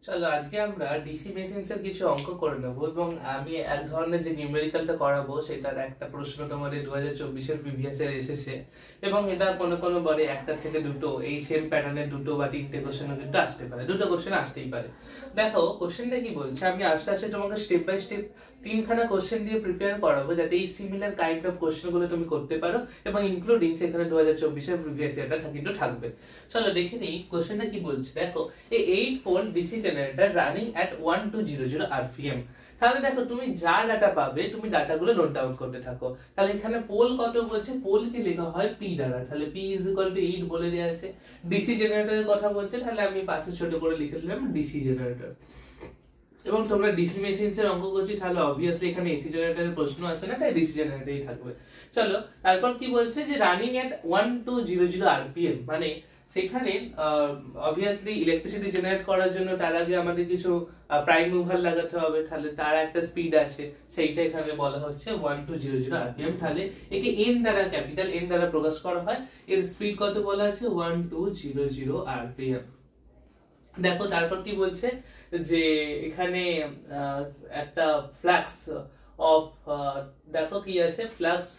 চলো আজকে আমরা ডিসি মেশিনস এর কিছু অঙ্ক করে নেব এবং আমি এক ধরনের যে নিউমেরিক্যালটা করাবো সেটার একটা প্রশ্ন তোমাদের 2024 এর প্রিভিয়াস এর এসেছে এবং এটা কোনো বারে একটা থেকে দুটো এই সেম প্যাটার্নের দুটো বা তিনটে কোশ্চেন কিন্তু আসতে পারে, দুটো কোশ্চেন আসতেই পারে। দেখো কোশ্চেনটা কি বলছে, আমি আস্তে আস্তে তোমাকে স্টেপ বাই স্টেপ তিনখানা কোশ্চেন দিয়ে প্রিপেয়ার করাবো যাতে এই সিমিলার কাইন্ড অফ কোশ্চেন গুলো তুমি করতে পারো এবং ইনক্লুডিং সেখানে 2024 এর প্রিভিয়াস ইয়ারটা কিন্তু থাকবে। চলো দেখে নিই কোশ্চেনটা কি বলছে। দেখো এই 8 পোল ডিসি জেনারেটর রানিং এট 1200 rpm। তাহলে দেখো তুমি যা ডাটা পাবে তুমি ডাটাগুলো নোট ডাউন করতে থাকো। তাহলে এখানে পোল কত বলছে, পোল কি লেখা হয় পি দ্বারা, তাহলে পি ইজ ইকুয়াল টু 8 বলে দেওয়া আছে। ডিসি জেনারেটরের কথা বলছে, তাহলে আমি পাশে ছোট করে লিখে দিলাম ডিসি জেনারেটর। এবং তোমরা ডিসি মেশিনস এর অঙ্ক করছি, তাহলে অবভিয়াসলি এখানে এসি জেনারেটরের প্রশ্ন আসে না, তাই ডিসি জেনারেটরই থাকবে। চলো তারপর কি বলছে যে রানিং এট 1200 rpm, মানে সেখানে অবভিয়াসলি ইলেকট্রিসিটি জেনারেট করার জন্য তার আগে আমাদের কিছু প্রাইম মুভার লাগাতে হবে, তাহলে তার একটা স্পিড আছে, সেইটা এখানে বলা হচ্ছে 1200 rpm। তাহলে একে এন দ্বারা, ক্যাপিটাল এন দ্বারা প্রকাশ করা হয়। এর স্পিড কত বলা আছে 1200 rpm। দেখো তারপর কি বলছে যে এখানে একটা ফ্লাক্স অফ, দেখো কি আছে ফ্লাক্স,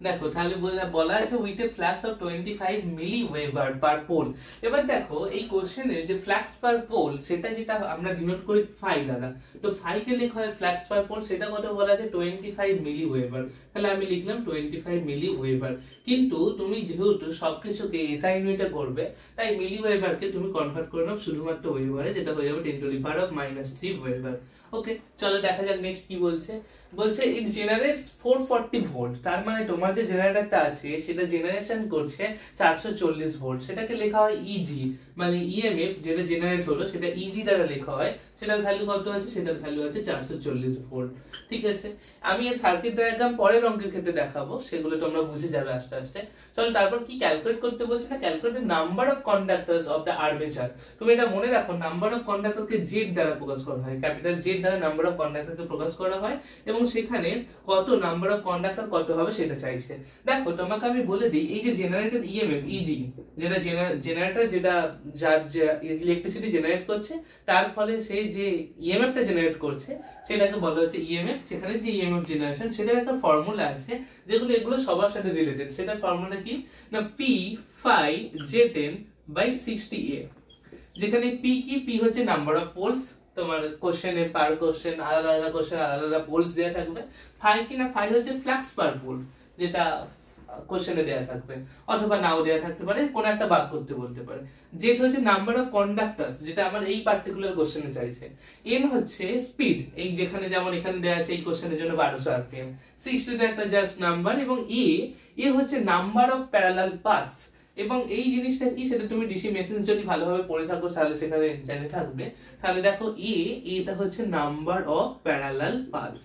দেখো তাহলে বলা আছে with a flux of 25 milli weber per pole. এবার দেখো এই কোশ্চেনে যে ফ্লাক্স পার পোল সেটা যেটা আমরা ডিনোট করি ফাই দ্বারা, তো ফাই কে লেখা হয় ফ্লাক্স পার পোল, সেটা কত বলা আছে 25 মিলি ওয়েভার। তাহলে আমি লিখলাম 25 মিলি ওয়েভার। কিন্তু তুমি যেহেতু সবকিছুকে এসআই ইউনিটে করবে, তাই মিলি ওয়েভারকে তুমি কনভার্ট করে নাও শুধুমাত্র ওয়েভারে, যেটা হয়ে যাবে 10⁻³ ওয়েভার। ওকে, চলো দেখা যাক নেক্সট কি বলছে। বলছে ইট জেনারেটস 440 ভোল্ট, তার মানে তোমার যে জেনারেটরটা আছে সেটা জেনারেশন করছে 440 ভোল্ট। সেটাকে লেখা হয় ইজি, মানে ইএমএফ যেটা জেনারেট হলো সেটা ইজি দ্বারা লেখা হয়। সেটার ভ্যালু কত আছে, সেটার ভ্যালু আছে 440 ভোল্ট। ঠিক আছে, আমি এই সার্কিট ডায়াগ্রাম পরের অঙ্কের ক্ষেত্রে দেখাবো, সেগুলো তোমরা বুঝে যাবে আস্তে আস্তে। চলো তারপর কি ক্যালকুলেট করতে বলছে না, calculate the number of কন্ডাক্টরস of the armature. তুমি এটা মনে রাখো, নাম্বার অফ কন্ডাক্টরকে জেড দ্বারা প্রকাশ করা হয়, ক্যাপিটাল জেড দ্বারা নাম্বার অফ কন্ডাক্টরকে প্রকাশ করা হয় এবং সেখানে কত নাম্বার অফ কন্ডাক্টর কত হবে সেটা চাইছে। দেখো তোমাকে আমি বলে দিই, এই যে জেনারেটেড ইএমএফ ইজি, যেটা জেনারেটর যেটা যার ইলেকট্রিসিটি জেনারেট করছে, তার ফলে সে যে ইএমএফ টা জেনারেট করছে সেটাকে বলা হচ্ছে ইএমএফ। সেখানে যে ইএমএফ জেনারেশন সেটার একটা ফর্মুলা আছে, যেগুলো এগুলো সবার সাথে রিলেটেড। সেটার ফর্মুলা কি না, পি ফাই জে10 বাই 60a। যেখানে পি কি, পি হচ্ছে নাম্বার অফ পোলস, তোমার কোশ্চেনে পার কোশ্চেন আলাদা কোশ্চেন আলাদা পোলস দেয়া থাকবে। ফাই কি না, ফাই হচ্ছে ফ্লাক্স পার পোল, যেটা কোশ্চেনে দেয়া থাকবে অথবা নাও দেয়া থাকতে পারে, কোন একটা বার করতে বলতে পারে। জেড হচ্ছে নাম্বার অফ কন্ডাক্টরস, যেটা আমার এই পার্টিকুলার কোশ্চেনে চাইছে। এন হচ্ছে স্পিড, এই যেখানে যেমন এখানে দেয়া আছে এই কোশ্চেনের জন্য 1200 rpm। 60 টা একটা জাস্ট নাম্বার এবং এ হচ্ছে নাম্বার অফ প্যারালাল পাথস। এবং এই জিনিসটা কি, সেটা তুমি ডিসি মেশিন যদি ভালোভাবে পড়ে থাকো তাহলে সেখানে জেনে থাকবে। তাহলে দেখো এটা হচ্ছে নাম্বার অফ প্যারালাল পাথস।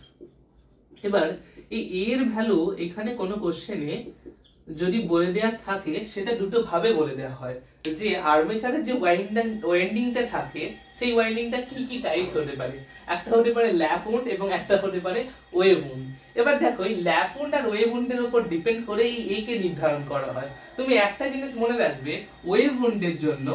এবার এই এর ভ্যালু এখানে কোনো কোশ্চেনে যদি বলে দেয়া থাকে সেটা দুটো ভাবে বলে দেয়া হয়, যে আর্মেচারের যে ওয়াইন্ডিংটা থাকে সেই ওয়াইন্ডিংটা কি কি টাইপস হতে পারে। একটা হতে পারে ল্যাপ উন্ড এবং একটা হতে পারে ওয়েভ উন্ড। এবার দেখো এই ল্যাপ উন্ড আর ওয়েভ উন্ডের উপর ডিপেন্ড করে এই কে নির্ধারণ করা হয়। তুমি একটা জিনিস মনে রাখবে, ওয়েভ উন্ডের জন্য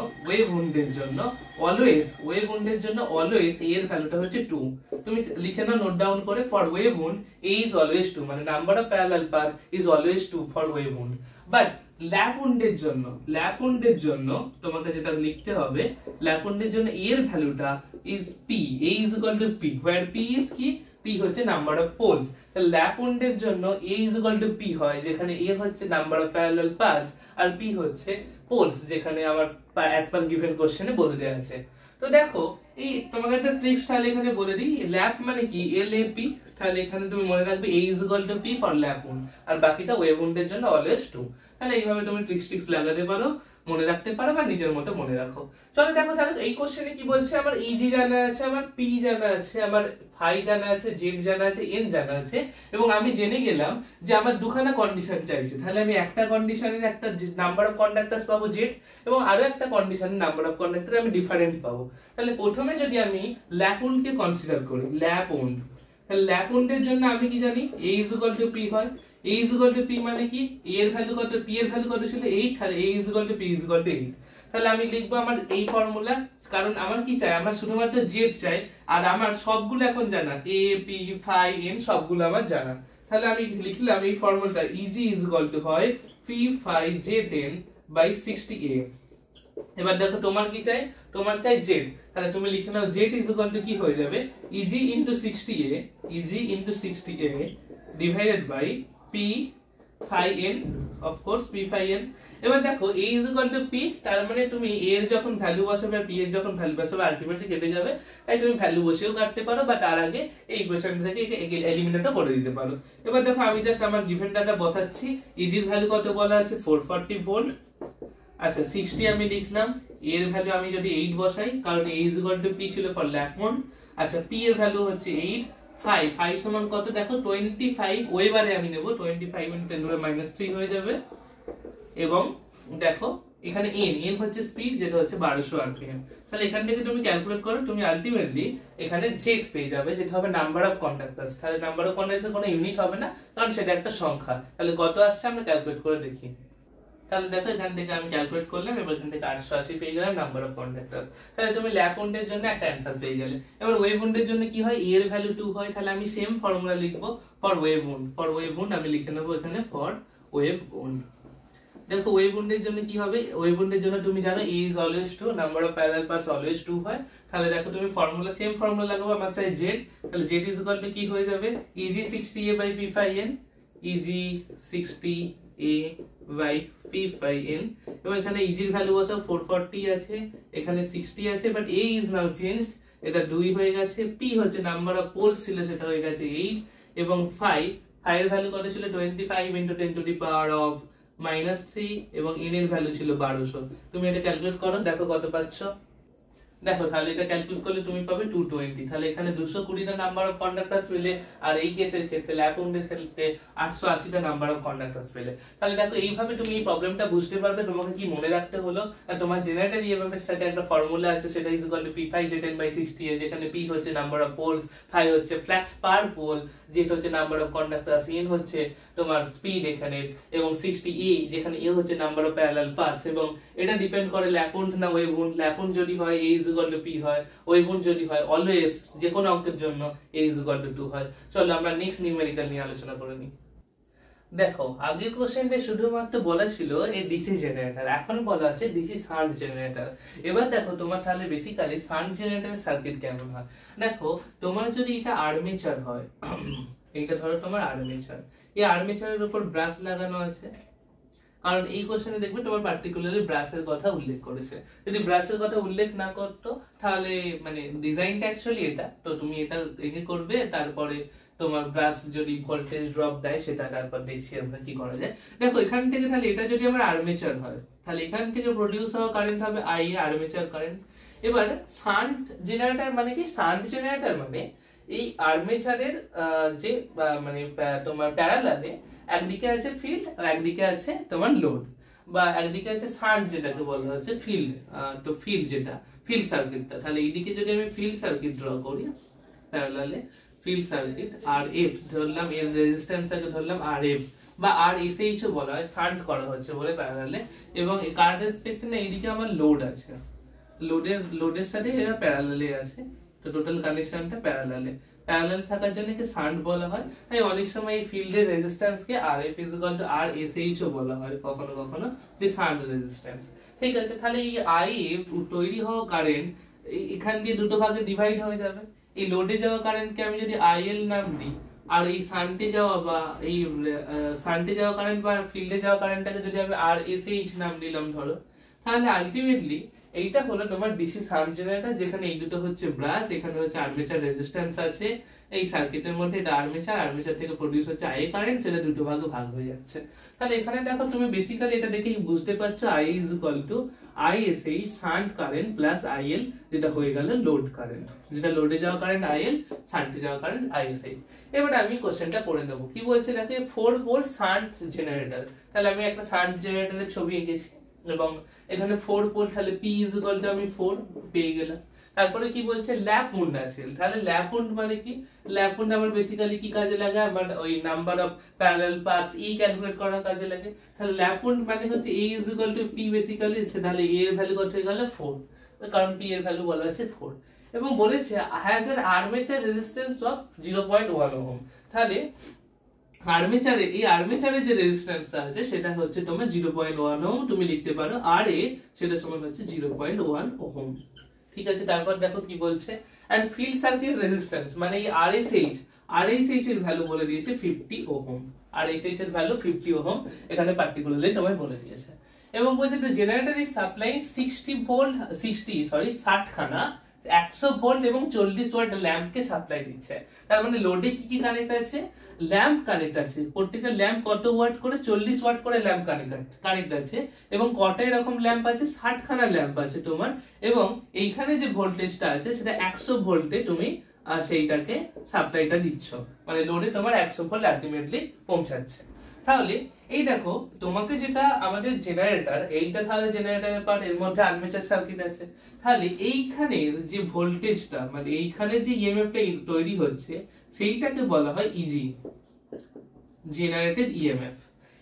অলওয়েজ এর ভ্যালুটা হচ্ছে 2। তুমি লিখে নাও নোট ডাউন করে, for wave wound A is always 2, মানে number of parallel path is always 2 for wave wound. But lap উন্ডের জন্য তোমাকে যেটা লিখতে হবে, ল্যাপ উন্ডের জন্য এর ভ্যালুটা is P, A is equal to P, where P is কি, পি হচ্ছে নাম্বার অফ পোলস। ল্যাপ উন্ডের জন্য A is equal to P হয়, যেখানে এ হচ্ছে নাম্বার অফ প্যারালাল পাথস আর পি হচ্ছে পোলস, যেখানে আমার অ্যাজ পার গিভেন কোশ্চেনে বলে দেওয়া আছে। তো দেখো এই তোমাকে একটা ট্রিক্স তাহলে এখানে বলে দিই, ল্যাপ মানে কি LAP, তাহলে এখানে তুমি মনে রাখবে A is equal to P for lap wound, আর বাকিটা ওয়েভ উন্ডের জন্য অলওয়েজ 2। তাহলে এইভাবে তুমি ট্রিক্স লাগাতে পারো, মনে রাখতে পারো বা নিজের মতো মনে রাখো। চলো দেখো তাহলে এই কোশ্চেনে কি বলছে, আমার ইজি জানা আছে, আমার পি জানা আছে, আমার ফাই জানা আছে, জেড জানা আছে, এন জানা আছে, এবং আমি জেনে গেলাম যে আমার দুখানা কন্ডিশন চাইছে। তাহলে আমি একটা কন্ডিশনের একটা নাম্বার অফ কন্ডাক্টরস পাবো জেড, এবং আরো একটা কন্ডিশনের নাম্বার অফ কন্ডাক্টর আমি ডিফারেন্ট পাবো। তাহলে প্রথমে যদি আমি ল্যাপ উন্ডকে কনসিডার করি, ল্যাপ উন্ড, তাহলে ল্যাপ উন্ডের জন্য আমি কি জানি, এ ইজ ইকুয়াল টু পি হয়। a is equal to p মানে কি, a এর ভ্যালু কত, p এর ভ্যালু কত ছিল 8, তাহলে a is equal to p is equal to 8। তাহলে আমি লিখবো আমার এই ফর্মুলা, কারণ আমার কি চাই, আমার শুধুমাত্র জেড চাই, আর আমার সবগুলো এখন জানা, এ পি ফাই এন সবগুলো আমার জানা। তাহলে আমি লিখলাম এই ফর্মুলাটা ইজি ইজ ইকুয়াল টু হয় P phi Z N by 60a। এবার দেখো তোমার কি চাই, তোমার চাই জেড, তাহলে তুমি লিখে নাও জেড ইজ ইকুয়াল টু কি হয়ে যাবে, E G into 60a, E G into 60a divided by P phi N, of course P phi N. এবার দেখো a is equal to p, তার মানে তুমি a এর যখন ভ্যালু বসাবে আর p এর যখন ভ্যালু বসাবে আলটিমেটলি কেটে যাবে, তাই তুমি ভ্যালু বসিয়েও কাটতে পারো, বা তার আগে এই ইকুয়েশন থেকে এলিমিনেটও করে দিতে পারো। এবার দেখো আমি জাস্ট আমার গিভেন ডাটা বসাচ্ছি, ইজির ভ্যালু কত বলা আছে 440 ভোল্ট। আচ্ছা 60 আমি লিখলাম, এর ভ্যালু আমি যদি 8 বসাই, কারণ a is equal to p ছিল ফর ল্যাপ মোড। আচ্ছা p এর ভ্যালু হচ্ছে 8, 5 সমান কত দেখো 25, ওইবারে আমি নেব 25 × 10⁻³ হয়ে যাবে। এবং দেখো এখানে n হচ্ছে স্পিড, যেটা হচ্ছে 1200 rpm। তাহলে এখান থেকে তুমি ক্যালকুলেট করো, তুমি আলটিমেটলি এখানে জেড পেয়ে যাবে, যেটা হবে নাম্বার অফ কন্ডাক্টরস। তাহলে নাম্বার অফ কন্ডাক্টরস কোনো ইউনিট হবে না, কারণ সেটা একটা সংখ্যা। তাহলে কত আসছে আমরা ক্যালকুলেট করে দেখি। তাহলে দেখো এখান থেকে আমি ক্যালকুলেট করলাম, এবার এখান থেকে 880 পেয়ে গেলাম নাম্বার অফ কন্ডাক্টরস। তাহলে তুমি ল্যাপ উন্ডের জন্য একটা অ্যানসার পেয়ে গেলে। এবার ওয়েভ উন্ডের জন্য কি হয়, এর ভ্যালু 2 হয়, তাহলে আমি সেম ফর্মুলা লিখবো for wave wound. For wave wound আমি লিখে নেবো এখানে ফর ওয়েভ উন্ড। দেখো ওয়েভ উন্ডের জন্য কি হবে, ওয়েভ উন্ডের জন্য তুমি জানো a is always 2, number of parallel parts always 2 হয়। তাহলে দেখো তুমি ফর্মুলা সেম ফর্মুলা লাগাবো, আমার চাই z, তাহলে z ইজ ইকুয়াল টু কি হয়ে যাবে, eg 60a by p phi n, eg 60a by p phi n। এবং এখানে eg এর ভ্যালু বসাও 440 আছে, এখানে 60 আছে, but a is now changed, এটা 2 হয়ে গেছে। p হচ্ছে নাম্বার অফ পোলস ছিল, সেটা হয়ে গেছে 8, এবং phi এর ভ্যালু কত ছিল 25 × 10⁻³ এবং n এর ভ্যালু ছিল 1200। তুমি এটা ক্যালকুলেট করো, দেখো কত পাচ্ছ। দেখো তাহলে এটা ক্যালকুলেট করলে তুমি পাবে 220। তাহলে এখানে 220টা নাম্বার অফ কন্ডাক্টরস পেলে, আর এই কেসের ক্ষেত্রে ল্যাপ উন্ডের ক্ষেত্রে 880টা নাম্বার অফ কন্ডাক্টরস পেলে। তাহলে দেখো এইভাবে তুমি এই প্রবলেমটা বুঝতে পারবে, তোমাকে কি মনে রাখতে হলো, আর তোমার জেনারেটর ইএমএফ এর সাথে একটা ফর্মুলা আছে, সেটা ইজ ইকুয়াল টু p5/60, যেখানে p হচ্ছে নাম্বার অফ পোলস, phi হচ্ছে ফ্লাক্স পার পোল, যেটা হচ্ছে নাম্বার অফ কন্ডাক্টরস, n হচ্ছে তোমার স্পিড এখানে, এবং 60a যেখানে a হচ্ছে নাম্বার অফ প্যারালাল পার্টস। এবং এটা ডিপেন্ড করে ল্যাপ উন্ড না ওয়েভ উন্ড। ল্যাপ উন্ড যদি হয় a is equal to p হয়, ওয়েভ উন্ড যদি হয় অলওয়েজ যে কোনো অঙ্কের জন্য a is equal to 2 হয়। চলো আমরা নেক্সট নিউমেরিক্যাল নিয়ে আলোচনা করে নিই। দেখো আগের কোশ্চেনটা শুধুমাত্র বলা ছিল এই ডিসি জেনারেটর, এখন বলা আছে ডিসি শান্ট জেনারেটর। এবার দেখো তোমার তাহলে বেসিক্যালি শান্ট জেনারেটরের সার্কিট কেমন হয়। দেখো তোমার যদি এটা আর্মেচার হয়, এইটা ধরো তোমার আর্মেচার, এই আর্মেচারের উপর ব্রাশ লাগানো আছে, কারণ এই কোশ্চেনে দেখবে তোমার পার্টিকুলারলি ব্রাশের কথা উল্লেখ করেছে। যদি ব্রাশের কথা উল্লেখ না করতো তাহলে মানে ডিজাইনটা অ্যাকচুয়ালি এটা, তো তুমি এটা একে করবে, তারপরে তোমার ব্রাশ যদি ভোল্টেজ ড্রপ দেয় সেটা তারপর দেখছি আমরা কি করা যায়। দেখো এখান থেকে তাহলে এটা যদি আমার আর্মেচার হয়, তাহলে এখান থেকে প্রডিউস হওয়া কারেন্ট হবে আই, আর্মেচার কারেন্ট। এবার শান্ট জেনারেটর মানে কি, শান্ট জেনারেটর মানে এই আর্মেচারের যে মানে তোমার প্যারালালে একদিকে আছে ফিল্ড আর একদিকে আছে তোমার লোড, বা একদিকে আছে শান্ট যেটাকে বলা হচ্ছে ফিল্ড, তো ফিল্ড যেটা ফিল্ড সার্কিটটা। তাহলে এইদিকে যদি আমি ফিল্ড সার্কিট ড্র করি প্যারালালে, ফিল্ড সার্কিট আর এফ ধরলাম, এর রেজিস্ট্যান্সটাকে ধরলাম আর এফ বা আর এসএইচও বলা হয়, শান্ট করা হচ্ছে বলে প্যারালালে। এবং কারেন্ট রেসপেক্টে না এইদিকে আমার লোড আছে, লোডের সাথে এরা প্যারালালে আছে, তো টোটাল কানেকশনটা প্যারালালে থাকার জন্য কি শান্ট বলা হয়। তাই অনেক সময় এই ফিল্ডের রেজিস্ট্যান্সকে আরএফ ইজ ইকুয়াল টু আরএসএইচও বলা হয় কখনো কখনো, যে শান্ট রেজিস্ট্যান্স। ঠিক আছে, তাহলে এই আইএফ তৈরি হওয়া কারেন্ট এখান দিয়ে দুটো ভাগে ডিভাইড হয়ে যাবে। এই লোডে যাওয়া কারেন্টকে আমি যদি আইএল নাম দিই, আর এই শান্টে যাওয়া বা এই শান্টে যাওয়া কারেন্ট বা ফিল্ডে যাওয়া কারেন্টটাকে যদি আমি আরএসএইচ নাম দিলাম ধরো, তাহলে আলটিমেটলি এইটা হলো তোমার ডিসি শান্ট জেনারেটর, যেখানে এই দুটো হচ্ছে ব্রাশ, এখানে হচ্ছে আর্মেচার রেজিস্ট্যান্স আছে এই সার্কিটের মধ্যে, এটা আর্মেচার থেকে প্রডিউস হচ্ছে আই কারেন্ট, সেটা দুটো ভাগে ভাগ হয়ে যাচ্ছে। তাহলে এখানে দেখো তুমি বেসিক্যালি এটা দেখেই বুঝতে পারছো I is equal to ISH shunt current plus IL, যেটা হয়ে গেল লোড কারেন্ট, যেটা লোডে যাওয়া কারেন্ট আইএল, শান্টে যাওয়া কারেন্ট আইএসএইচ। এবার আমি কোশ্চেনটা পড়ে নেবো, কি বলছে দেখো 4 ভোল্ট শান্ট জেনারেটর। তাহলে আমি একটা শান্ট জেনারেটরের ছবি এঁকেছি, এবং এখানে 4 পোল, তাহলে P ইজ ইকুয়াল টু আমি 4 পেয়ে গেলাম। তারপরে কি বলছে ল্যাপ উন্ড আছে, তাহলে ল্যাপ উন্ড মানে কি, ল্যাপ উন্ড আমার বেসিক্যালি কি কাজে লাগে, আমার ওই number of parallel paths E calculate করার কাজে লাগে। তাহলে ল্যাপ উন্ড মানে হচ্ছে a is equal to p basically, তাহলে a এর ভ্যালু কত হয়ে গেল 4, কারণ p এর ভ্যালু বলা আছে 4, এবং বলেছে has an armature resistance of 0.1 ohm. তাহলে আর্মেচারে, এই আর্মেচারের যে রেজিস্ট্যান্স আছে সেটা হচ্ছে তোমার 0.1 ওহম, তুমি লিখতে পারো আর এ সেটা সমান হচ্ছে 0.1 ওহম। ঠিক আছে, তারপর দেখো কি বলছে, এন্ড ফিল্ড সার্কিট রেজিস্ট্যান্স মানে এই আরএসএইচ এর ভ্যালু বলে দিয়েছে 50 ওহম, আরএসএইচ এর ভ্যালু 50 ওহম এখানে পার্টিকুলারলি তোমায় বলে দিয়েছে। এবং বলছে যে জেনারেটর ইজ সাপ্লাই 60 খানা 100 ভোল্ট এবং 40 ওয়াট ল্যাম্পকে সাপ্লাই দিচ্ছে। তার মানে লোডে কি কি কানেক্ট আছে, ল্যাম্প কানেক্ট আছে, প্রত্যেকটা ল্যাম্প কত ওয়াট করে, 40 ওয়াট করে ল্যাম্প কানেক্ট আছে, এবং কটা এরকম ল্যাম্প আছে, 60 খানা ল্যাম্প আছে তোমার, এবং এইখানে যে ভোল্টেজটা আছে সেটা 100 ভোল্টে তুমি সেইটাকে সাপ্লাইটা দিচ্ছ, মানে লোডে তোমার 100 ভোল্ট আলটিমেটলি পৌঁছাচ্ছে। তাহলে এই দেখো তোমাকে যেটা আমাদের জেনারেটর, এইটা তাহলে জেনারেটরের পার্ট, এর মধ্যে আর্মেচার সার্কিট আছে, তাহলে এইখানের যে ভোল্টেজটা মানে এইখানে যে ইএমএফটা তৈরি হচ্ছে সেইটাকে বলা হয় ইজি, জেনারেটেড ইএমএফ।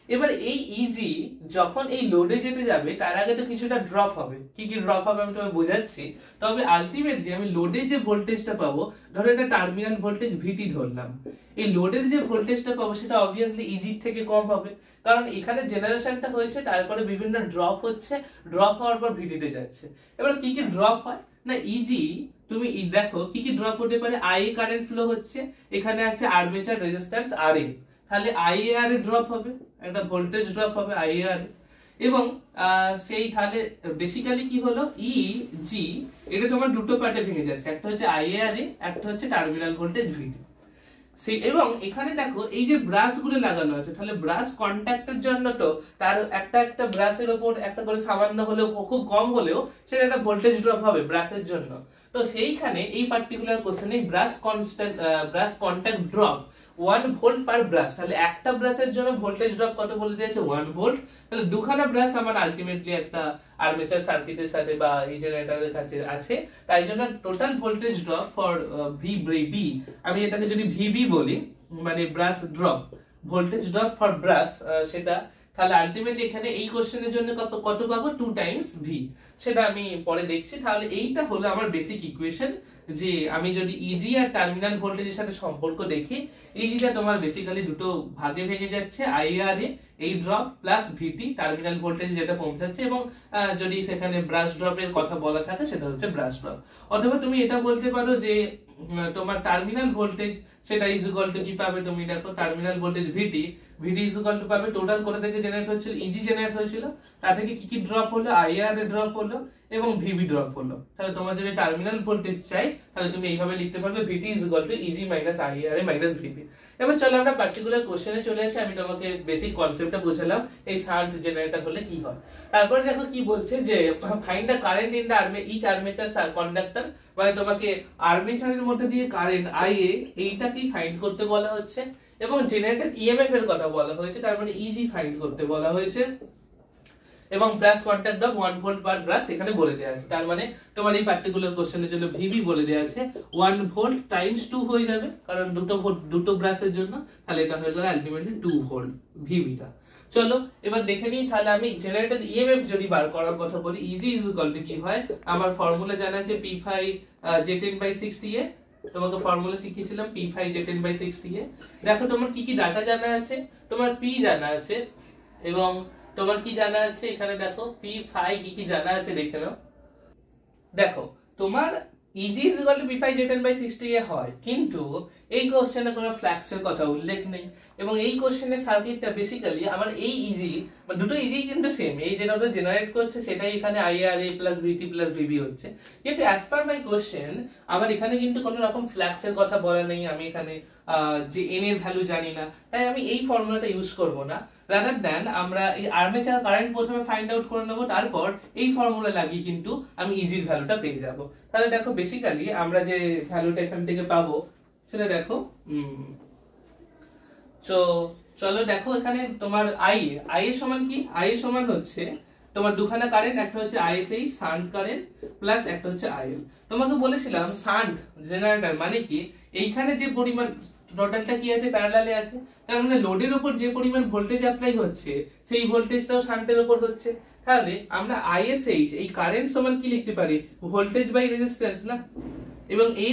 এবার এই ইজি যখন এই লোডে যেতে যাবে তার আগে তো কিছুটা ড্রপ হবে, কি কি ড্রপ হবে আমি তোমাকে বোঝাচ্ছি। তবে আলটিমেটলি আমি লোডে যে ভোল্টেজটা পাবো, ধরো এটা টার্মিনাল ভোল্টেজ ভিটি ধরলাম, এই লোডের যে ভোল্টেজটা পাবো সেটা অবভিয়াসলি ইজির থেকে কম হবে, কারণ এখানে জেনারেশনটা হয়েছে তারপরে বিভিন্ন ড্রপ হচ্ছে, ড্রপ হওয়ার পর ভিটিতে যাচ্ছে। এবার কি কি ড্রপ হয় না, ইজি তুমি দেখো কি কি ড্রপ হতে পারে, আই কারেন্ট ফ্লো হচ্ছে, এখানে আছে আর্মেচার রেজিস্ট্যান্স আর এ, তাহলে আইএআর এ ড্রপ হবে, একটা ভোল্টেজ ড্রপ হবে আইএআর, এবং সেই তাহলে বেসিক্যালি কি হলো ই জি, এটা তোমার দুটো পার্টে ভেঙে যাচ্ছে, একটা হচ্ছে আইএআর এ, একটা হচ্ছে টার্মিনাল ভোল্টেজ ভিডি। এবং এখানে দেখো এই যে ব্রাশ গুলো লাগানো আছে, তাহলে ব্রাশ কন্ট্যাক্টের জন্য তো তার একটা ব্রাশের উপর একটা করে সামান্য হলেও, খুব কম হলেও সেটা একটা ভোল্টেজ ড্রপ হবে ব্রাশের জন্য। তো সেইখানে এই পার্টিকুলার কোশ্চেনে ব্রাশ কন্ট্যাক্ট ড্রপ 1 ভোল্ট পার ব্রাশ, তাহলে একটা ব্রাশের জন্য ভোল্টেজ ড্রপ কত বলে দিয়েছে 1 ভোল্ট, তাহলে দুখানা ব্রাশ আমার আলটিমেটলি একটা আর্মেচার সার্কিটের সাথে বা এই জেনারেটরের কাছে আছে, তাই জন্য total voltage drop for VB, আমি এটাকে যদি ভিবি বলি মানে brush drop, voltage drop for brush সেটা, তাহলে আলটিমেটলি এখানে এই কোশ্চেনের জন্য কত পাবো 2 টাইমস ভি, সেটা আমি পরে দেখছি। তাহলে এইটা হলো আমার বেসিক ইকুয়েশন, যে আমি যদি ইজি আর টার্মিনাল ভোল্টেজের সাথে সম্পর্ক দেখি, ইজিটা তোমার বেসিক্যালি দুটো ভাগে ভেঙে যাচ্ছে, আইআর এ এই ড্রপ প্লাস ভিটি টার্মিনাল ভোল্টেজ যেটা পৌঁছাচ্ছে, এবং যদি সেখানে ব্রাশ ড্রপের কথা বলা থাকে সেটা হচ্ছে ব্রাশ ড্রপ। অথবা তুমি এটা বলতে পারো যে তোমার টার্মিনাল ভোল্টেজ সেটা ইজ ইকুয়াল টু কি পাবে, তুমি দেখো terminal voltage VT is equal to পাবে টোটাল করে থেকে জেনারেট হচ্ছিল, ইজি জেনারেট হয়েছিল, তার থেকে কি কি ড্রপ হলো, আইআর এ ড্রপ হলো এবং ভিবি ড্রপ হলো। তাহলে তোমার যদি টার্মিনাল ভোল্টেজ চাই তাহলে তুমি এইভাবে লিখতে পারবে VT is equal to EG minus IR A minus VB. এবার চলো আমরা পার্টিকুলার কোশ্চেনে চলে আসি, আমি তোমাকে বেসিক কনসেপ্টটা বুঝালাম এই শান্ট জেনারেটর হলে কি হয়। তারপরে দেখো কি বলছে যে find the current in the each armature conductor, মানে তোমাকে আর্মেচারের মধ্যে দিয়ে কারেন্ট আইএ এইটাকেই ফাইন্ড করতে বলা হচ্ছে, এবং জেনারেটর ইএমএফ এর কথা বলা হয়েছে, তার মানে ইজি ফাইন্ড করতে বলা হয়েছে, এবং brush contact of 1 volt per brush এখানে বলে দেওয়া আছে। তার মানে তোমার এই পার্টিকুলার কোশ্চেনের জন্য ভিবি বলে দেওয়া আছে 1 ভোল্ট টাইমস 2 হয়ে যাবে, কারণ দুটো ব্রাশের জন্য, তাহলে এটা হয়ে গেল আলটিমেটলি 2 ভোল্ট ভিবিটা। চলো এবার দেখে নিই, তাহলে আমি জেনারেটর ইএমএফ যদি বার করার কথা বলি, ইজি ইজ ইকুয়াল টু কি হয়, আমার ফর্মুলা জানা আছে P5 J10/60A, তোমাকে ফর্মুলা শিখিয়েছিলাম P5 J10/60A। দেখো তোমার কি কি ডাটা জানা আছে, তোমার P জানা আছে, এবং তোমার কি জানা আছে এখানে দেখো P5 কি জানা আছে দেখে নাও। দেখো তোমার easy is equal two P5 J10/60A হয়, কিন্তু এই কোশ্চেনে কোনো ফ্লাক্সের কথা উল্লেখ নেই, এবং এই কোশ্চেনের সার্কিটটা বেসিক্যালি আমার এই ইজি মানে দুটো ইজি কিন্তু সেম, এই যেটা জেনারেট করছে সেটাই এখানে আইআরএ প্লাস ভিটি প্লাস ভিবি হচ্ছে, কিন্তু অ্যাজ পার মাই কোশ্চেন আমার এখানে কিন্তু কোনো রকম ফ্লাক্সের কথা বলা নেই, আমি এখানে যে এন এর ভ্যালু জানি না, তাই আমি এই ফর্মুলাটা ইউজ করব না, রাদার দ্যান আমরা এই আর্মেচার কারেন্ট প্রথমে ফাইন্ড আউট করে নেব, তারপর এই ফর্মুলা লাগিয়ে কিন্তু আমি ইজির ভ্যালুটা পেয়ে যাব। তাহলে দেখো বেসিক্যালি আমরা যে ভ্যালুটা এখান থেকে পাবো সেটা দেখো, চলো দেখো এখানে তোমার আই এর সমান কি, আই এর সমান হচ্ছে তোমার দুখানা কারেন্ট, একটা হচ্ছে আইএসএইচ শান্ট কারেন্ট প্লাস একটা হচ্ছে আইএল। তোমাকে বলেছিলাম শান্ট জেনারেটর মানে কি, এইখানে যে পরিমাণ টোটালটা কি আছে, প্যারালালে আছে, তার মানে লোডের উপর যে পরিমাণ ভোল্টেজ অ্যাপ্লাই হচ্ছে সেই ভোল্টেজটাও শান্টের উপর হচ্ছে। তাহলে আমরা আইএসএইচ এই কারেন্ট সমান কি লিখতে পারি, ভোল্টেজ বাই রেজিস্ট্যান্স না। এবং এই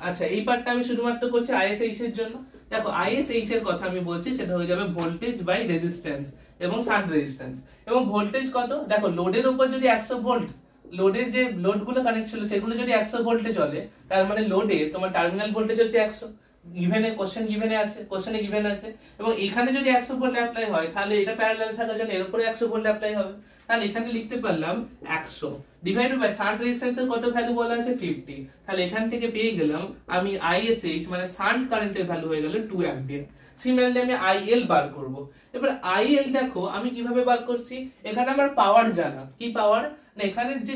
আচ্ছা এই পার্টটা আমি শুধুমাত্র করছি আইএসএইচ এর জন্য। দেখো আইএসএইচ এর কথা আমি বলছি, সেটা হয়ে যাবে ভোল্টেজ বাই রেজিস্ট্যান্স এবং শান্ট রেজিস্ট্যান্স। এবং ভোল্টেজ কত, দেখো লোডের উপর যদি 100 ভোল্ট, লোডের যে লোডগুলো কানেক্ট ছিল সেগুলো যদি 100 ভোল্টে চলে, তার মানে লোডে তোমার টার্মিনাল ভোল্টেজ হচ্ছে 100, গিভেনে কোশ্চেনে গিভেন আছে। এবং এখানে যদি 100 ভোল্ট অ্যাপ্লাই হয়, তাহলে এটা প্যারালালে থাকার জন্য এর উপরে 100 ভোল্ট অ্যাপ্লাই হবে। তাহলে এখানে লিখতে পারলাম 100 ডিভাইডেড বাই শান্ট রেজিস্ট্যান্সের কত ভ্যালু বলা আছে 50। তাহলে এখান থেকে পেয়ে গেলাম আমি আইএসএইচ মানে শান্ট কারেন্টের ভ্যালু হয়ে গেল 2 অ্যাম্পিয়ার। সিমিলারলি আমি আইএল বার করব। এবার আইএল দেখো আমি কিভাবে বার করছি, এখানে আমার পাওয়ার জানা, কি পাওয়ার না, এখানে যে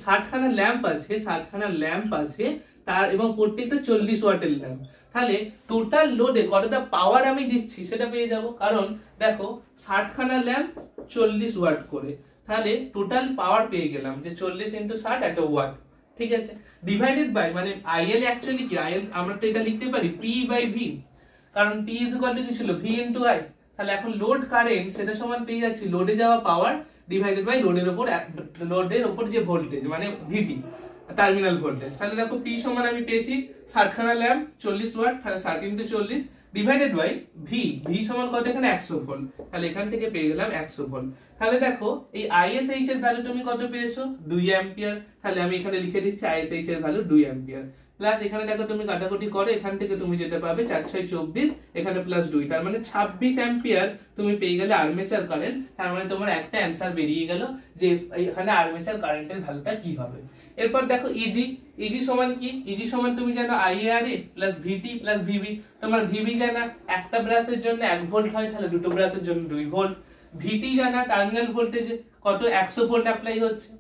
60 খানা ল্যাম্প আছে, 60 খানা ল্যাম্প আছে তার, এবং প্রত্যেকটা 40 ওয়াটের ল্যাম্প। তাহলে টোটাল লোডে কতটা পাওয়ার আমি দিচ্ছি সেটা পেয়ে যাব, কারণ দেখো 60 খানা ল্যাম্প 40 ওয়াট করে, তাহলে টোটাল পাওয়ার পেয়ে গেলাম যে 40 × 60 একটা ওয়াট, ঠিক আছে। ডিভাইডেড বাই মানে আইএল অ্যাকচুয়ালি কি, আইএল আমরা তো এটা লিখতে পারি পি বাই ভি, কারণ পি ইজ ইকুয়াল টু কি ছিল, ভি ইনটু আই। তাহলে এখন লোড কারেন্ট সেটা সমান পেয়ে যাচ্ছি লোডে যাওয়া পাওয়ার ডিভাইডেড বাই লোডের উপর যে ভোল্টেজ মানে ভিটি, টার্মিনাল ভোল্টেজ। তাহলে দেখো পি সমান আমি পেয়েছি 60 খানা ল্যাম্প 40 ওয়াট, তাহলে 60 × 40 ডিভাইডেড বাই ভি সমান কত, এখানে 100 ভোল্ট। তাহলে এখান থেকে পেয়ে গেলাম 100 ভোল্ট। তাহলে দেখো এই আইএসএইচ এর ভ্যালু তুমি কত পেয়েছো, 2 অ্যাম্পিয়ার। তাহলে আমি এখানে লিখে দিচ্ছি আইএসএইচ এর ভ্যালু 2 অ্যাম্পিয়ার। প্লাস এখানে দেখো তুমি কাটাকুটি করো, এখান থেকে তুমি যেটা পাবে 4 6 24, এখানে প্লাস 2, তার মানে 26 অ্যাম্পিয়ার তুমি পেয়ে গেলে আর্মেচার কারেন্ট। তার মানে তোমার একটা অ্যানসার বেরিয়ে গেল যে এখানে আর্মেচার কারেন্টের ভ্যালুটা কি হবে। এরপর দেখো ইজি সমান কি, ইজি সমান তুমি জানো আইএআরএ প্লাস ভিটি প্লাস ভিবি। তোমার ভিবি জানা একটা ব্রাশের জন্য 1 ভোল্ট হয়, তাহলে দুটো ব্রাশের জন্য 2 ভোল্ট। ভিটি জানা টার্মিনাল ভোল্টেজ কত 100 ভোল্ট অ্যাপ্লাই হচ্ছে।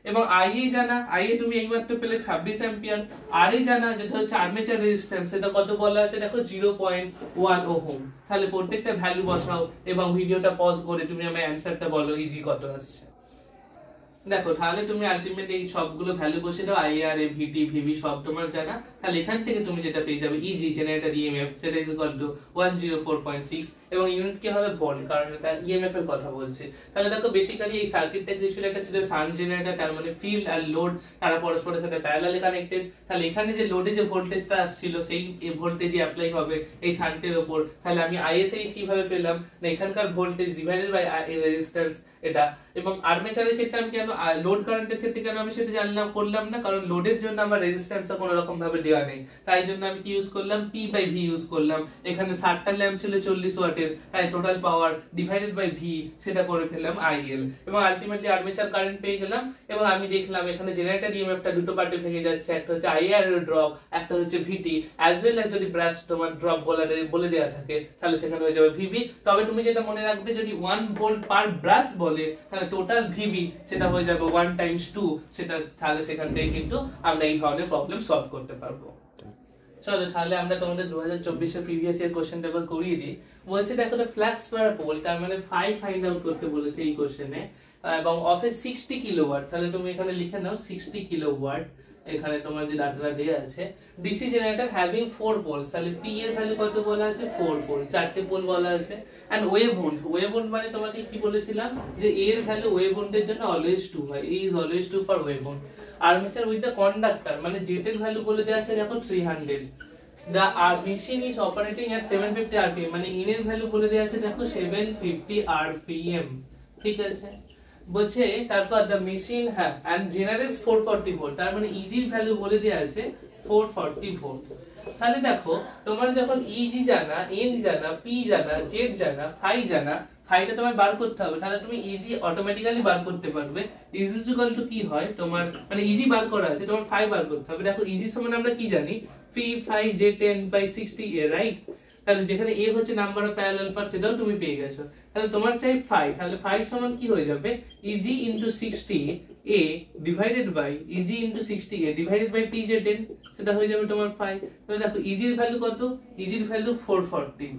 এবং আইএ জানা, আইএ তুমি এইমাত্র পেলে 26 অ্যাম্পিয়ার। আরএ জানা যেটা হচ্ছে আর্মেচার রেজিস্ট্যান্স, সেটা কত বলা আছে দেখো 0.1 ওহম। তাহলে প্রত্যেকটা ভ্যালু বসাও এবং ভিডিওটা পজ করে তুমি আমার অ্যানসারটা বলো ইজি কত আসছে। দেখো তাহলে তুমি আলটিমেটলি এই সবগুলো ভ্যালু বসে দাও, আইআরএ ভিটি ভিবি সব তোমার জানা। তাহলে এখান থেকে তুমি যেটা পেয়ে যাবে ইজি জেনারেটর ইএমএফ, সেটা ইজ ইকুয়াল টু 104.6 এবং ইউনিট কি হবে ভোল্ট, কারণ এটা ইএমএফ এর কথা বলছে। তাহলে দেখো বেসিক্যালি এই সার্কিটটা যে ছিল, এটা ছিল শান্ট জেনারেটর, তার মানে ফিল্ড আর লোড তারা পরস্পরের সাথে প্যারালালি কানেক্টেড। তাহলে এখানে যে লোডে যে ভোল্টেজটা আসছিল সেই ভোল্টেজই অ্যাপ্লাই হবে এই শান্টের উপর। তাহলে আমি আইএসএইচ কিভাবে পেলাম না, এখানকার ভোল্টেজ ডিভাইডেড বাই রেজিস্ট্যান্স এটা। এবং আর্মেচারের ক্ষেত্রে আমি কেন, লোড কারেন্টের ক্ষেত্রে কেন আমি সেটা জানলাম করলাম না, কারণ লোডের জন্য আমার রেজিস্ট্যান্সটা কোনো রকম ভাবে দেওয়া নেই, তাই জন্য আমি কি ইউজ করলাম, পি বাই ভি ইউজ করলাম। এখানে 60টা ল্যাম্প ছিল 40 ওয়াটের, তাই total power divided by V সেটা করে ফেললাম আইএল, এবং আলটিমেটলি আর্মেচার কারেন্ট পেয়ে গেলাম। এবং আমি দেখলাম এখানে জেনারেটর ইএমএফটা দুটো পার্টে ভেঙে যাচ্ছে, একটা হচ্ছে আইআর এর ড্রপ, একটা হচ্ছে ভিটি, অ্যাজ ওয়েল অ্যাজ যদি ব্রাশ তোমার ড্রপ বলে দেওয়া থাকে তাহলে সেখানে হয়ে যাবে ভিবি। তবে তুমি যেটা মনে রাখবে, যদি 1 ভোল্ট পার ব্রাশ বলে তাহলে টোটাল ভিবি সেটা হয়ে যাবে 1 × 2, সেটা তাহলে সেখান থেকে কিন্তু আমরা এই ধরনের প্রবলেম সলভ করতে পারবো। চলো তাহলে আমরা তোমাদের 2024 এর প্রিভিয়াস ইয়ার কোশ্চেন পেপার করিয়ে দিই। বলছে দেখো ফ্লাক্স প্যারাপোল, তার মানে ফাই ফাইন্ড আউট করতে বলেছে এই কোশ্চেনে, এবং অফে 60 কিলোওয়াট। তাহলে তুমি এখানে লিখে নাও 60 কিলোওয়াট, এখানে তোমার যে ডাটাটা দেয়া আছে। ডিসি জেনারেটর হ্যাভিং 4 পোলস, তাহলে পি এর ভ্যালু কত বলা আছে 4 পোল, 4টে পোল বলা আছে। এন্ড ওয়েভউন্ড মানে তোমাকে কি বলেছিলাম যে এর ভ্যালু ওয়েভউন্ডের জন্য অলওয়েজ 2 হয়, A is always 2 for wave wound. Armature with the conductor মানে জেট এর ভ্যালু বলে দেয়া আছে দেখো 300। The machine is operating at 750 rpm, মানে ইন এর ভ্যালু বলে দেয়া আছে দেখো 750 rpm, ঠিক আছে। বলছে তারপর the machine and generates 440 volt, তার মানে ইজি এর ভ্যালু বলে দেয়া আছে 440 ভোল্ট। তাহলে দেখো তোমার যখন ইজি জানা, এন জানা, পি জানা, জেড জানা, ফাই জানা, ফাইটা তোমায় বার করতে হবে, তাহলে তুমি ইজি অটোমেটিক্যালি বার করতে পারবে। ইজি ইকুয়াল টু কি হয় তোমার, মানে ইজি বার করা আছে, তোমার ফাই বার করতে হবে। দেখো ইজি সমান আমরা কি জানি, পি ফাই জে 10/60 এ, রাইট। তাহলে যেখানে এ হচ্ছে নাম্বার অফ প্যারালাল পার্টস, সেটাও তুমি পেয়ে গেছো। তাহলে তোমার চাই ফাই, তাহলে ফাই সমান কি হয়ে যাবে, E G into 60 A divided by E G into 60 A divided by P J 10, সেটা হয়ে যাবে তোমার ফাই। তাহলে দেখো ইজির ভ্যালু কত, ইজির ভ্যালু 440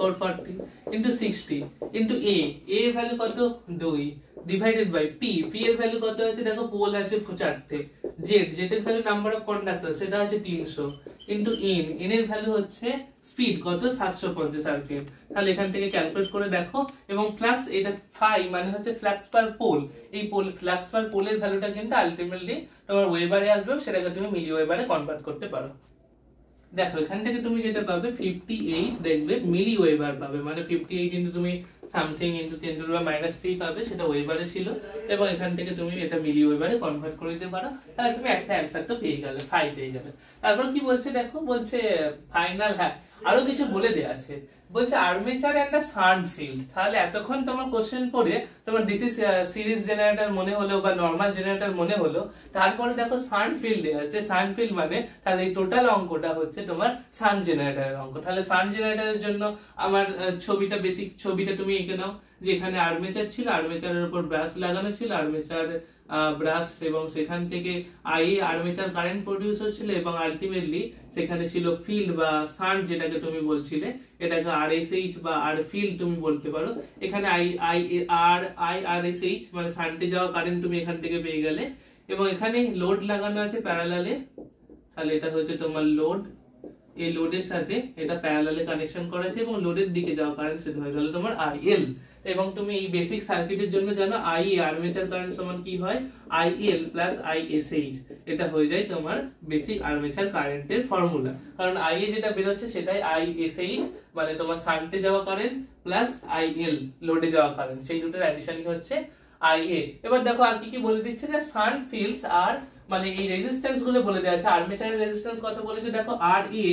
440 ইন্টু 60 ইন্টু এ এর ভ্যালু কত 2 ডিভাইডেড বাই পি পি এর ভ্যালু কত আছে দেখো পোল আছে 4টে জেড জেড এর ভ্যালু নাম্বার অফ কন্ডাক্টর সেটা হচ্ছে 300 ইন্টু এন এন এর ভ্যালু হচ্ছে স্পিড কত 750 আরপিএম। তাহলে এখান থেকে ক্যালকুলেট করে দেখো এবং ফ্লাক্স এটা ফাই মানে হচ্ছে ফ্লাক্স পার পোল, এই পোল ফ্লাক্স পার পোলের ভ্যালুটা কিন্তু আলটিমেটলি তোমার ওয়েবারে আসবে, সেটাকে তুমি মিলি ওয়েবারে কনভার্ট করতে পারো। দেখো এখান থেকে তুমি যেটা পাবে 58 দেখবে মিলি ওয়েবার পাবে, মানে 58 ইনটু তুমি সামথিং ইনটু 10 টু দি পাওয়ার -3 পাবে, সেটা ওয়েবারে ছিল এবং এখান থেকে তুমি এটা মিলি ওয়েবারে কনভার্ট করে দিতে পারো। তাহলে তুমি একটা অ্যানসার তো পেয়ে গেলে 5 পেয়ে গেলে। তারপর কি বলছে দেখো, বলছে ফাইনাল, হ্যাঁ আরো কিছু বলে দেয়া আছে, বলছে armature and a shunt field. তাহলে এতক্ষণ তোমার কোশ্চেন পড়ে তোমার ডিসি সিরিজ জেনারেটর মনে হলো বা নরমাল জেনারেটর মনে হলো, তারপরে দেখো শান্ট ফিল্ড আছে, শান্ট ফিল্ড মানে তাহলে এই টোটাল অঙ্কটা হচ্ছে তোমার শান্ট জেনারেটরের অঙ্ক। তাহলে শান্ট জেনারেটরের জন্য আমার ছবিটা বেসিক ছবিটা তুমি এঁকে নাও, যে এখানে আর্মেচার ছিল, আর্মেচারের উপর ব্রাশ লাগানো ছিল, আর্মেচার ব্রাশ এবং সেখান থেকে আর্মেচার কারেন্ট প্রডিউস হচ্ছিল এবং আলটিমেটলি সেখানে ছিল ফিল্ড বা শান্ট যেটাকে তুমি বলছিলে, এটাকে আরএসএইচ বা আর ফিল্ড তুমি বলতে পারো। এখানে আরএসএইচ মানে শান্টে যাওয়া কারেন্ট তুমি এখান থেকে পেয়ে গেলে এবং এখানে লোড লাগানো আছে প্যারালালে, তাহলে এটা হচ্ছে তোমার লোড, এই লোডের সাথে এটা প্যারালালে কানেকশন করা আছে এবং লোডের দিকে যাওয়া কারেন্ট সেটা হয়ে গেল তোমার আইএল। এবং তুমি এই বেসিক সার্কিটের জন্য জানো আইএ আর্মেচার কারেন্ট সমান কি হয়, আইএল প্লাস আইএসএইচ, এটা হয়ে যায় তোমার বেসিক আর্মেচার কারেন্টের ফর্মুলা। কারণ আইএ যেটা বের হচ্ছে সেটাই আইএসএইচ মানে তোমার শান্টে যাওয়া কারেন্ট প্লাস আইএল লোডে যাওয়া কারেন্ট, সেই দুটোর অ্যাডিশনই হচ্ছে আইএ। এবার দেখো আর কি কি বলে দিচ্ছে না, শান্ট ফিল্ডস আর মানে এই রেজিস্ট্যান্স গুলো বলে দেওয়া আছে। আর্মেচারের রেজিস্ট্যান্স কত বলেছে দেখো, আর এ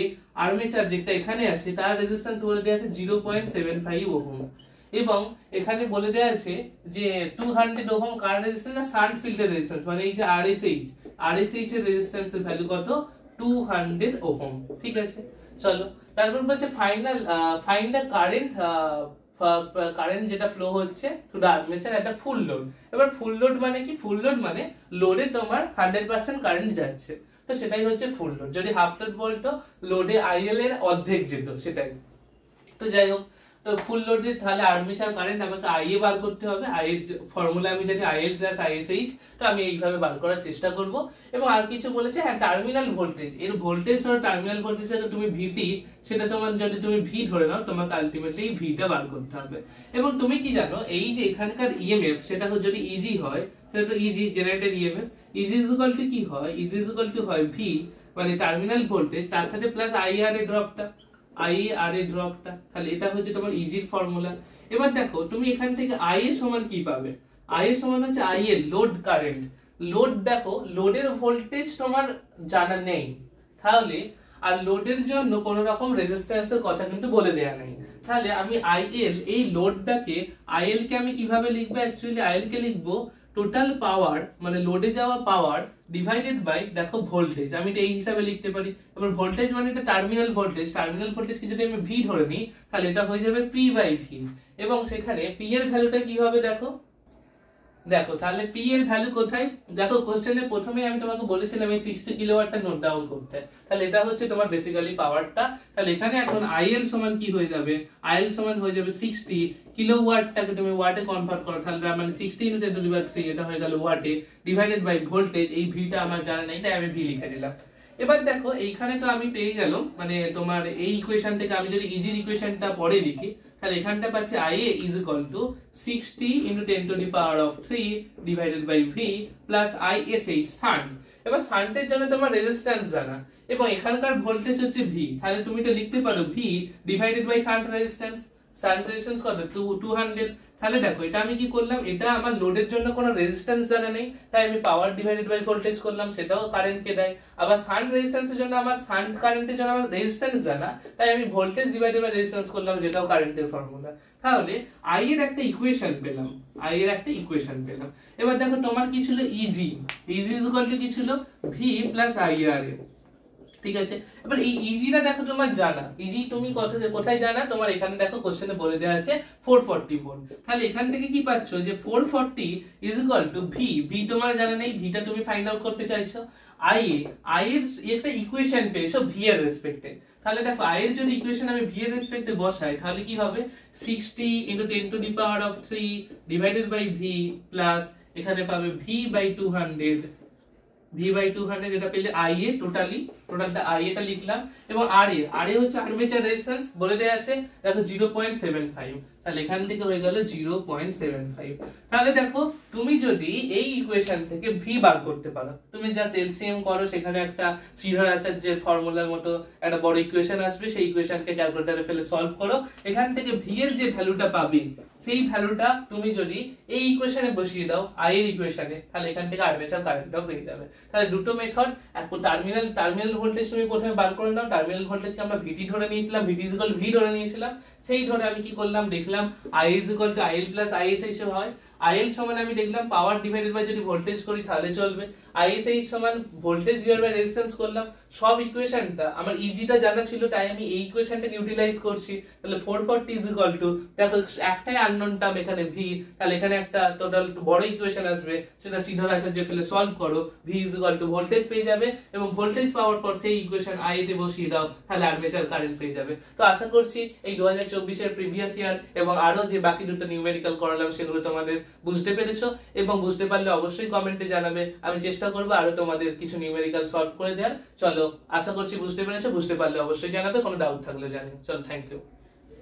আর্মেচার যেটা এখানে আছে তার রেজিস্ট্যান্স বলে দেওয়া আছে 0.75 ওহম এবং এখানে বলে দেওয়া আছে যে 200 ওহম কার রেজিস্ট্যান্স না শান্ট ফিল্ডের রেজিস্ট্যান্স, মানে এই যে আরএসএইচ এর রেজিস্ট্যান্সের ভ্যালু কত 200 ওহম। ঠিক আছে চলো, তারপর বলছে ফাইন্ড দ্য কারেন্ট যেটা ফ্লো হচ্ছে টু দ্য আর্মেচার একটা ফুল লোড। এবার ফুল লোড মানে কি, ফুল লোড মানে লোডে তোমার 100% কারেন্ট যাচ্ছে, তো সেটাই হচ্ছে ফুল লোড। যদি হাফ লোড বলতো লোডে আইএল এর অর্ধেক যেত সেটাই। তো যাই হোক, তো ফুল লোডে তাহলে আর্মেচার কারেন্ট আমাকে আইএ বার করতে হবে, আইএর ফর্মুলা আমি জানি আইএল প্লাস আইএসএইচ, তো আমি এইভাবে বার করার চেষ্টা করব। এবং আর কিছু বলেছে হ্যাঁ টার্মিনাল ভোল্টেজ, এর ভোল্টেজ আর টার্মিনাল ভোল্টেজ তুমি ভিটি সেটা সমান যদি তুমি ভি ধরে নাও তোমাকে আলটিমেটলি ভিটা বার করতে হবে। এবং তুমি কি জানো এই যে এখানকার ইএমএফ সেটা যদি ইজি হয় সেটা তো easy generated EMF, easy is equal to কি হয়, ইজি ইজ ইকুয়াল টু হয় ভি মানে টার্মিনাল ভোল্টেজ তার সাথে প্লাস আইআর এর ড্রপটা, আইআর এর ড্রপটা, তাহলে এটা হচ্ছে তোমার ইজির ফর্মুলা। এবার দেখো তুমি এখান থেকে আই এর সমান কি পাবে, আই এর সমান হচ্ছে আইএল লোড কারেন্ট। লোড দেখো লোডের ভোল্টেজ তোমার জানা নেই, তাহলে আর লোডের জন্য কোন রকম রেজিস্ট্যান্সের কথা কিন্তু বলে দেয়া নেই। তাহলে আমি আইএল এই লোডটাকে আইএল কে আমি কিভাবে লিখবো, অ্যাকচুয়ালি আইএল কে লিখবো টোটাল পাওয়ার মানে লোডে যাওয়া পাওয়ার ডিভাইডেড বাই দেখো ভোল্টেজ, আমি এটা এই হিসাবে লিখতে পারি। এবার ভোল্টেজ মানে এটা টার্মিনাল ভোল্টেজ, টার্মিনাল ভোল্টেজকে যদি আমি ভি ধরে নিই তাহলে এটা হয়ে যাবে পি বাই ভি এবং সেখানে পি এর ভ্যালুটা কি হবে দেখো, তাহলে পি এর ভ্যালু কোথায় দেখো, কোশ্চেনে প্রথমে আমি তোমাকে বলেছিলাম এই 60 কিলোওয়াটটা নোট ডাউন করতে, তাহলে এটা হচ্ছে তোমার বেসিক্যালি পাওয়ারটা। তাহলে এখানে এখন আইএল সমান কি হয়ে যাবে, আইএল সমান হয়ে যাবে 60 কিলোওয়াটটাকে তুমি ওয়াটে কনভার্ট করো, তাহলে মানে 60 × 10⁻³ এটা হয়ে গেল ওয়াটে ডিভাইডেড বাই ভোল্টেজ, এই ভিটা আমার জানা নেই তাই আমি ভি লিখে দিলাম। এবার দেখো এইখানে তো আমি পেয়ে গেলাম মানে তোমার এই ইকুয়েশন থেকে আমি যদি ইজির ইকুয়েশনটা পরে লিখি তাহলে এখানটা পাচ্ছি IA is equal to 60 × 10⁻³ divided by V plus ISH shunt. এবার শান্টের জন্য তোমার রেজিস্ট্যান্স জানা এবং এখানকার ভোল্টেজ হচ্ছে V, তাহলে তুমি এটা লিখতে পারো V divided by shunt resistance, shunt resistance কত 200। তাহলে দেখো এটা আমি কি করলাম, এটা আমার লোডের জন্য কোনো রেজিস্ট্যান্স জানা নেই তাই আমি পাওয়ার ডিভাইডেড বাই ভোল্টেজ করলাম, সেটাও কারেন্ট কে দেয়। আবার শান্ট রেজিস্ট্যান্সের জন্য আমার শান্ট কারেন্টের জন্য আমার রেজিস্ট্যান্স জানা তাই আমি ভোল্টেজ ডিভাইডেড বাই রেজিস্ট্যান্স করলাম, যেটাও কারেন্টের ফর্মুলা। তাহলে আই এর একটা ইকুয়েশন পেলাম, এবার দেখো তোমার কি ছিল easy, easy is equal to কি ছিল ভি প্লাস আইআর। ঠিক আছে। এবার এই ইজিটা দেখো তোমার জানা, ইজি তুমি কোথায় জানা, তোমার এখানে দেখো কোশ্চেনে বলে দেওয়া আছে 440 ভোল্ট। তাহলে এখান থেকে কি পাচ্ছ যে 440 is equal two V, V তোমার জানা নেই, ভিটা তুমি ফাইন্ড আউট করতে চাইছো। আই এর একটা ইকুয়েশন পেয়েছো ভি এর রেসপেক্টে। তাহলে দেখো আই এর যদি ইকুয়েশন আমি ভি এর রেসপেক্টে বসাই তাহলে কি হবে 60 × 10⁻³ ডিভাইডেড বাই ভি প্লাস এখানে পাবে v/200 এটা পেলে IA টোটালটা IA টা লিখলাম, এবং RA হচ্ছে আর্মেচার রেজিস্ট্যান্স বলে দেয়া আছে দেখো 0.75, তাহলে এখান থেকে হয়ে গেল 0.75। তাহলে দেখো তুমি যদি এই ইকুয়েশন থেকে ভি বার করতে পারো, তুমি জাস্ট এলসিএম করো, সেখানে একটা শ্রীধর আচার্যের ফর্মুলার মতো একটা বড় ইকুয়েশন আসবে, সেই ইকুয়েশনকে ক্যালকুলেটরে ফেলে সলভ করো, এখান থেকে ভি এর যে ভ্যালুটা পাবে সেই ভ্যালুটা তুমি যদি এই ইকুয়েশনে বসিয়ে দাও আই এর ইকুয়েশনে, তাহলে এখান থেকে আর্মেচার কারেন্টটাও পেয়ে যাবে। তাহলে দুটো মেথড, এক টার্মিনাল ভোল্টেজ তুমি প্রথমে বার করে নাও, টার্মিনাল ভোল্টেজকে আমরা ভিটি ধরে নিয়েছিলাম, ভিটি ইজ ইকুয়াল ভি ধরে নিয়েছিলাম, সেই ধরে আমি কি করলাম দেখলাম I is equal to IL plus IS হিসেবে হয়। আইএল সমান আমি দেখলাম পাওয়ার ডিভাইডেড বাই যদি ভোল্টেজ করি তাহলে চলবে, আইএসএইচ সমান ভোল্টেজ ডিভাইডেড বাই রেজিস্ট্যান্স করলাম। সব ইকুয়েশনটা আমার ইজিটা জানা ছিল তাই আমি এই ইকুয়েশনটাকে ইউটিলাইজ করছি। তাহলে 440 ইজ ইকুয়াল টু দেখো একটাই আননোন টার্ম এখানে ভি, তাহলে এখানে একটা টোটাল বড় ইকুয়েশন আসবে, সেটা শ্রীধর আচার্য ফেলে সলভ করো, V is equal two voltage পেয়ে যাবে, এবং ভোল্টেজ পাওয়ার পর সেই ইকুয়েশন আই তে বসিয়ে দাও, তাহলে আর্মেচার কারেন্ট পেয়ে যাবে। তো আশা করছি এই 2024 এর প্রিভিয়াস ইয়ার এবং আরো যে বাকি দুটো নিউমেরিক্যাল করালাম সেগুলো তোমাদের বুঝতে পেরেছো, এবং বুঝতে পারলে অবশ্যই কমেন্টে জানাবে, আমি চেষ্টা করবো আরো তোমাদের কিছু নিউমেরিক্যাল সলভ করে দেওয়ার। চলো আশা করছি বুঝতে পেরেছো, বুঝতে পারলে অবশ্যই জানাবে, কোনো ডাউট থাকলে জানিও। চলো, থ্যাংক ইউ।